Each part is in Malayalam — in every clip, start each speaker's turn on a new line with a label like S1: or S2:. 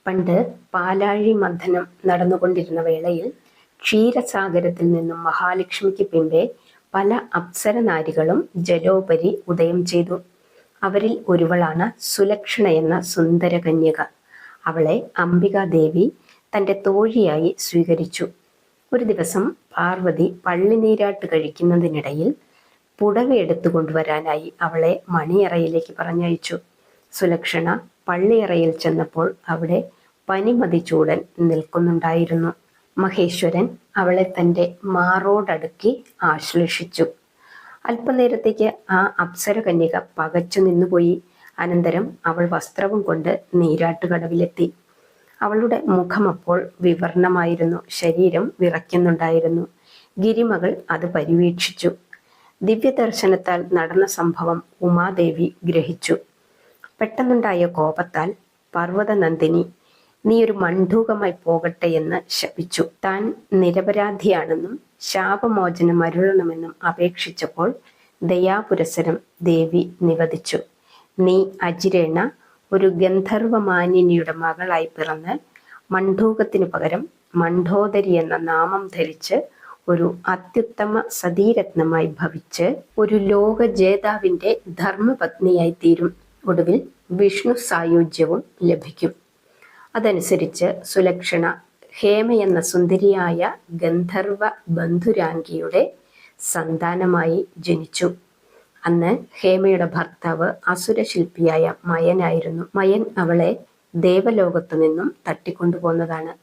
S1: പണ്ട് പാലാഴി മഥനം നടന്നുകൊണ്ടിരുന്ന വേളയിൽ ക്ഷീരസാഗരത്തിൽ നിന്നും മഹാലക്ഷ്മിക്ക് പിമ്പെ പല അപ്സരനാരികളും ജലോപരി ഉദയം ചെയ്തു. അവരിൽ ഒരുവളാണ് സുലക്ഷണ എന്ന സുന്ദര കന്യക. അവളെ അംബികാദേവി തൻ്റെ തോഴിയായി സ്വീകരിച്ചു. ഒരു ദിവസം പാർവതി പള്ളിനീരാട്ട് കഴിക്കുന്നതിനിടയിൽ പുടവ എടുത്തു കൊണ്ടുവരാനായി അവളെ മണിയറയിലേക്ക് പറഞ്ഞയച്ചു. സുലക്ഷണ പള്ളിയറയിൽ ചെന്നപ്പോൾ അവിടെ പനിമതി ചൂടൻ നിൽക്കുന്നുണ്ടായിരുന്നു. മഹേശ്വരൻ അവളെ തൻ്റെ മാറോടടുക്കി ആശ്ലേഷിച്ചു. അല്പനേരത്തേക്ക് ആ അപ്സരകന്യക പകച്ചു നിന്നുപോയി. അനന്തരം അവൾ വസ്ത്രവും കൊണ്ട് നീരാട്ടുകടവിലെത്തി. അവളുടെ മുഖമപ്പോൾ വിവർണമായിരുന്നു, ശരീരം വിറയ്ക്കുന്നുണ്ടായിരുന്നു. ഗിരിമകൾ അത് പരിവീക്ഷിച്ചു. ദിവ്യദർശനത്താൽ നടന്ന സംഭവം ഉമാദേവി ഗ്രഹിച്ചു. പെട്ടെന്നുണ്ടായ കോപത്താൽ പർവ്വതനന്ദിനി നീ ഒരു മണ്ഡൂകമായി പോകട്ടെ എന്ന് ശപിച്ചു. താൻ നിരപരാധിയാണെന്നും ശാപമോചനം അരുളണമെന്നും അപേക്ഷിച്ചപ്പോൾ ദയാപുരസരം ദേവി നിവദിച്ചു. നീ അജിരേണ ഒരു ഗന്ധർവമാനിനിയുടെ മകളായി പിറന്ന് മണ്ഡൂകത്തിനു പകരം മണ്ഡോദരി എന്ന നാമം ധരിച്ച് ഒരു അത്യുത്തമ സതീരത്നമായി ഭവിച്ച് ഒരു ലോകജേതാവിൻ്റെ ധർമ്മപത്നിയായി തീരും. ഒടുവിൽ വിഷ്ണു സായുജ്യവും ലഭിക്കും. അതനുസരിച്ച് സുലക്ഷണ ഹേമ എന്ന സുന്ദരിയായ ഗന്ധർവ ബന്ധുരാംഗിയുടെ സന്താനമായി ജനിച്ചു. അന്ന് ഹേമയുടെ ഭർത്താവ് അസുരശില്പിയായ മയനായിരുന്നു. മയൻ അവളെ ദേവലോകത്തു നിന്നും തട്ടിക്കൊണ്ടുപോന്നതാണ്.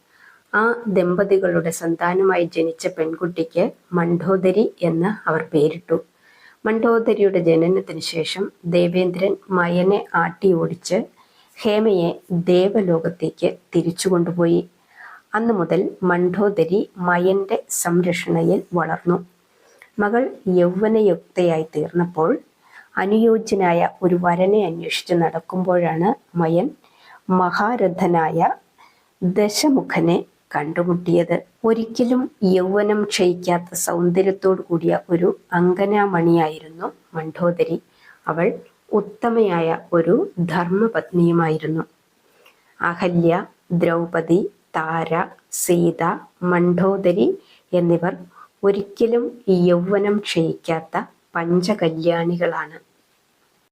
S1: ആ ദമ്പതികളുടെ സന്താനമായി ജനിച്ച പെൺകുട്ടിക്ക് മണ്ഡോദരി എന്ന് അവർ പേരിട്ടു. മണ്ഡോദരിയുടെ ജനനത്തിന് ശേഷം ദേവേന്ദ്രൻ മയനെ ആട്ടി ഓടിച്ച് ഹേമയെ ദേവലോകത്തേക്ക് തിരിച്ചു കൊണ്ടുപോയി. അന്നു മുതൽ മണ്ഡോദരി മയന്റെ സംരക്ഷണയിൽ വളർന്നു. മകൾ യൗവനയുക്തയായി തീർന്നപ്പോൾ അനുയോജ്യനായ ഒരു വരനെ അന്വേഷിച്ച് നടക്കുമ്പോഴാണ് മയൻ മഹാരഥനായ ദശമുഖനെ കണ്ടുമുട്ടിയത്. ഒരിക്കലും യൗവനം ക്ഷയിക്കാത്ത സൗന്ദര്യത്തോടു കൂടിയ ഒരു അങ്കനാമണിയായിരുന്നു മണ്ഡോദരി. അവൾ ഉത്തമയായ ഒരു ധർമ്മപത്നിയുമായിരുന്നു. അഹല്യ, ദ്രൗപദി, താര, സീത, മണ്ഡോദരി എന്നിവർ ഒരിക്കലും യൗവനം ക്ഷയിക്കാത്ത പഞ്ചകല്യാണികളാണ്.